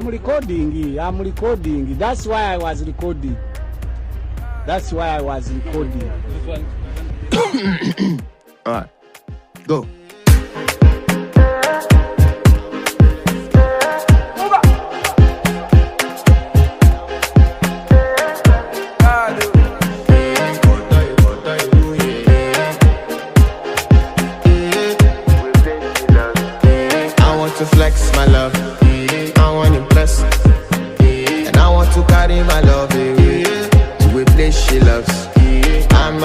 I'm recording. That's why I was recording. All right, go. To flex my love, I want to impress, and I want to carry my love away to a place she loves. I'm